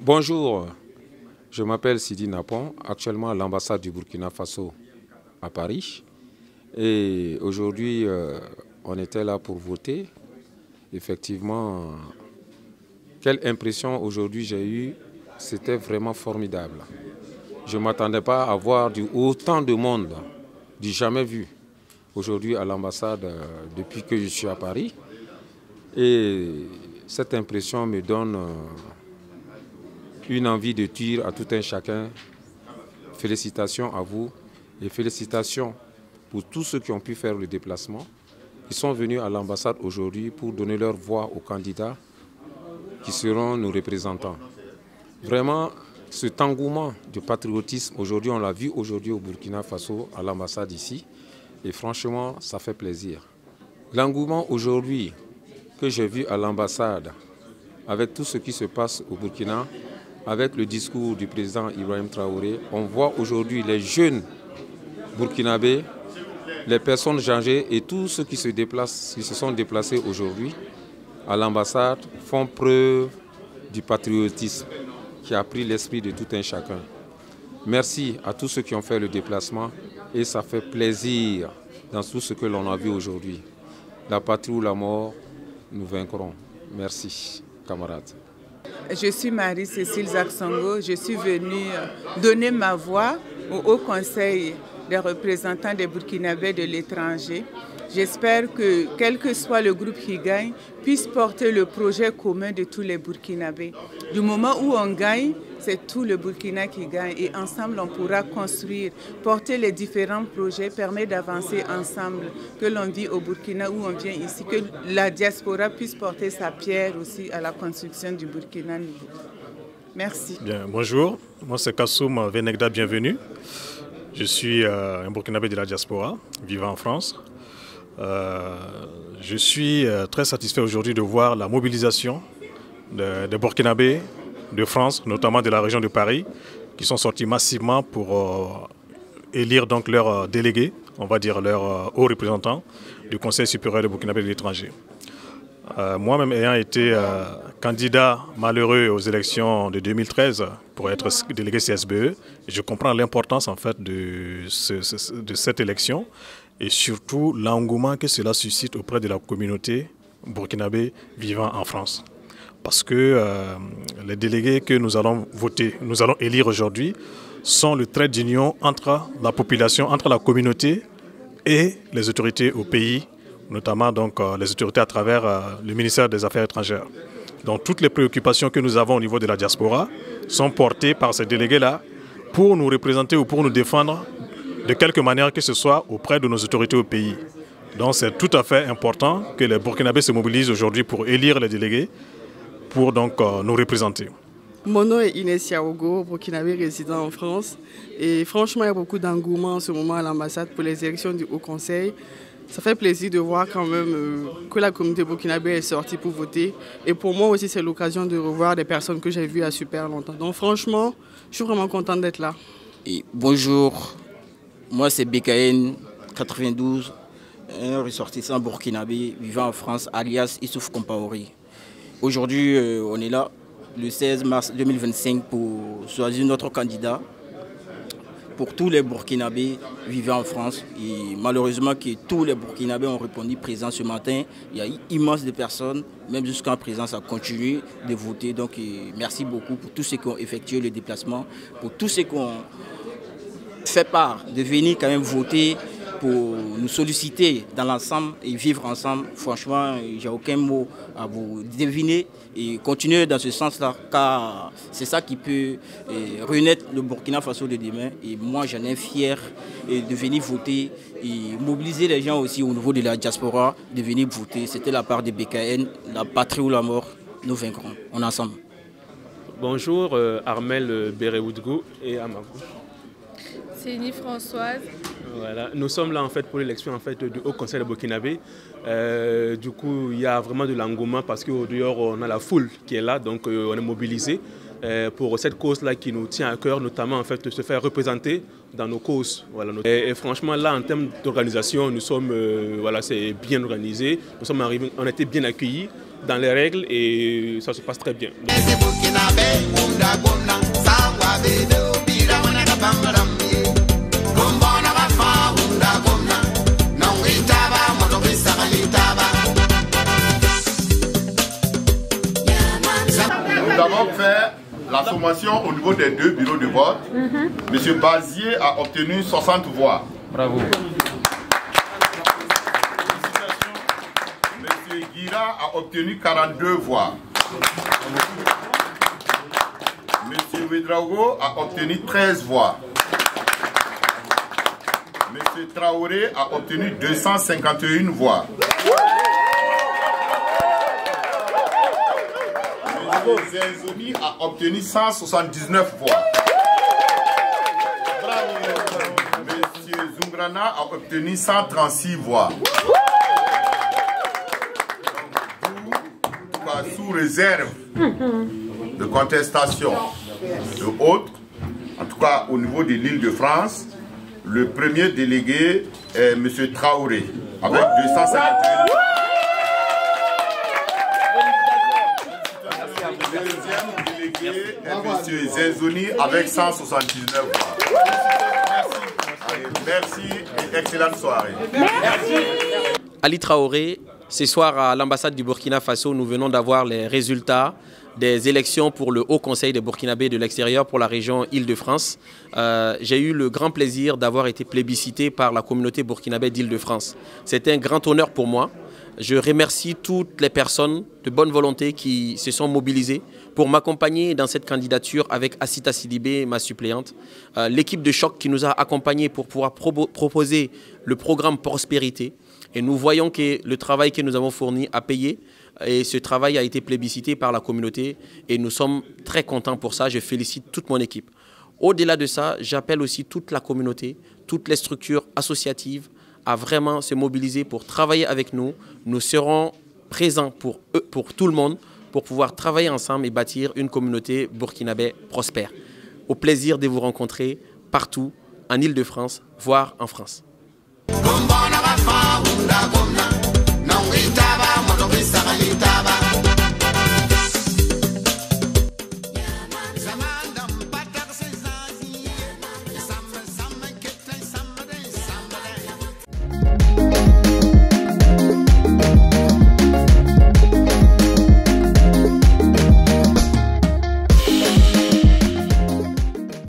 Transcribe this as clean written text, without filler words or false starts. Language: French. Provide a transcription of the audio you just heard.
Bonjour, je m'appelle Sidi Napon, actuellement à l'ambassade du Burkina Faso à Paris. Et aujourd'hui, on était là pour voter. Effectivement, quelle impression aujourd'hui j'ai eue, c'était vraiment formidable. Je ne m'attendais pas à voir autant de monde, du jamais vu, aujourd'hui à l'ambassade depuis que je suis à Paris. Et cette impression me donne une envie de dire à tout un chacun, félicitations à vous et félicitations pour tous ceux qui ont pu faire le déplacement. Ils sont venus à l'ambassade aujourd'hui pour donner leur voix aux candidats qui seront nos représentants. Vraiment, cet engouement de patriotisme, aujourd'hui, on l'a vu aujourd'hui au Burkina Faso, à l'ambassade ici, et franchement, ça fait plaisir. L'engouement aujourd'hui que j'ai vu à l'ambassade, avec tout ce qui se passe au Burkina, avec le discours du président Ibrahim Traoré, on voit aujourd'hui les jeunes burkinabés, les personnes âgées et tous ceux qui se sont déplacés aujourd'hui à l'ambassade font preuve du patriotisme qui a pris l'esprit de tout un chacun. Merci à tous ceux qui ont fait le déplacement et ça fait plaisir dans tout ce que l'on a vu aujourd'hui. La patrie ou la mort, nous vaincrons. Merci, camarades. Je suis Marie-Cécile Zaksongo. Je suis venue donner ma voix au Haut Conseil des représentants des Burkinabés de l'étranger. J'espère que, quel que soit le groupe qui gagne, puisse porter le projet commun de tous les Burkinabés. Du moment où on gagne, c'est tout le Burkina qui gagne et ensemble on pourra construire, porter les différents projets, permet d'avancer ensemble, que l'on vit au Burkina où on vient ici, que la diaspora puisse porter sa pierre aussi à la construction du Burkina nouveau. Merci. Bien, bonjour, moi c'est Kassoum Venegda, bienvenue. Je suis un Burkinabé de la diaspora, vivant en France. Je suis très satisfait aujourd'hui de voir la mobilisation des Burkinabés de France, notamment de la région de Paris, qui sont sortis massivement pour élire donc leurs délégués, on va dire leurs hauts représentants du Conseil supérieur des Burkinabés de l'étranger. Moi-même ayant été candidat malheureux aux élections de 2013 pour être délégué CSBE, je comprends l'importance en fait de cette élection et surtout l'engouement que cela suscite auprès de la communauté burkinabé vivant en France. Parce que les délégués que nous allons voter, nous allons élire aujourd'hui, sont le trait d'union entre la population, entre la communauté et les autorités au pays, notamment donc, les autorités à travers le ministère des Affaires étrangères. Donc toutes les préoccupations que nous avons au niveau de la diaspora sont portées par ces délégués-là pour nous représenter ou pour nous défendre de quelque manière que ce soit auprès de nos autorités au pays. Donc c'est tout à fait important que les Burkinabés se mobilisent aujourd'hui pour élire les délégués, pour donc nous représenter. Mon nom est Inès Yaogo, burkinabé résident en France. Et franchement, il y a beaucoup d'engouement en ce moment à l'ambassade pour les élections du Haut Conseil. Ça fait plaisir de voir quand même que la communauté burkinabé est sortie pour voter. Et pour moi aussi, c'est l'occasion de revoir des personnes que j'ai vues il y a super longtemps. Donc franchement, je suis vraiment contente d'être là. Et bonjour, moi c'est BKN 92, un ressortissant burkinabé vivant en France, alias Issouf Kompaori. Aujourd'hui, on est là, le 16 mars 2025, pour choisir notre candidat pour tous les Burkinabés vivant en France. Et malheureusement, tous les Burkinabés ont répondu présent ce matin. Il y a immense de personnes, même jusqu'à présent, ça continue de voter. Donc, merci beaucoup pour tous ceux qui ont effectué le déplacement, pour tous ceux qui ont fait part de venir quand même voter, pour nous solliciter dans l'ensemble et vivre ensemble. Franchement, j'ai aucun mot à vous deviner et continuer dans ce sens-là, car c'est ça qui peut renaître le Burkina Faso de demain. Et moi, j'en ai fier de venir voter et mobiliser les gens aussi au niveau de la diaspora de venir voter. C'était la part de BKN, la patrie ou la mort, nous vaincrons. On est ensemble. Bonjour, Armel Béréoudgou et à ma gauche. Céline Françoise. Voilà. Nous sommes là en fait pour l'élection en fait, du Haut Conseil de Burkinabé. Du coup, il y a vraiment de l'engouement parce qu'au dehors, on a la foule qui est là, donc on est mobilisé pour cette cause-là qui nous tient à cœur, notamment en fait, de se faire représenter dans nos causes. Voilà. Et franchement, là, en termes d'organisation, nous sommes, voilà, c'est bien organisé. Nous sommes arrivés, on a été bien accueillis. dans les règles et ça se passe très bien. Nous avons fait la sommation au niveau des 2 bureaux de vote. Monsieur Bazier a obtenu 60 voix. Bravo. Monsieur Guira a obtenu 42 voix. Monsieur Ouedraogo a obtenu 13 voix. Monsieur Traoré a obtenu 251 voix. Monsieur Zenzoni a obtenu 179 voix. Monsieur Zungrana a obtenu 136 voix. Sous réserve de contestation de autres, en tout cas au niveau de l'Île-de-France, le premier délégué est M. Traoré, avec 251 voix. Le deuxième délégué est M. Zenzoni, avec 179 voix. Merci et excellente soirée. Ali Traoré, ce soir à l'ambassade du Burkina Faso, nous venons d'avoir les résultats des élections pour le Haut Conseil des Burkinabés de l'extérieur pour la région Île-de-France. J'ai eu le grand plaisir d'avoir été plébiscité par la communauté burkinabé d'Île-de-France. C'était un grand honneur pour moi. Je remercie toutes les personnes de bonne volonté qui se sont mobilisées pour m'accompagner dans cette candidature avec Assita Sidibé, ma suppléante. L'équipe de choc qui nous a accompagnés pour pouvoir proposer le programme Prospérité. Et nous voyons que le travail que nous avons fourni a payé et ce travail a été plébiscité par la communauté et nous sommes très contents pour ça. Je félicite toute mon équipe. Au-delà de ça, j'appelle aussi toute la communauté, toutes les structures associatives à vraiment se mobiliser pour travailler avec nous. Nous serons présents pour tout le monde pour pouvoir travailler ensemble et bâtir une communauté burkinabé prospère. Au plaisir de vous rencontrer partout en Île-de-France, voire en France. Gomba na gafa unda gomna na ngitaba moto bisa ngitaba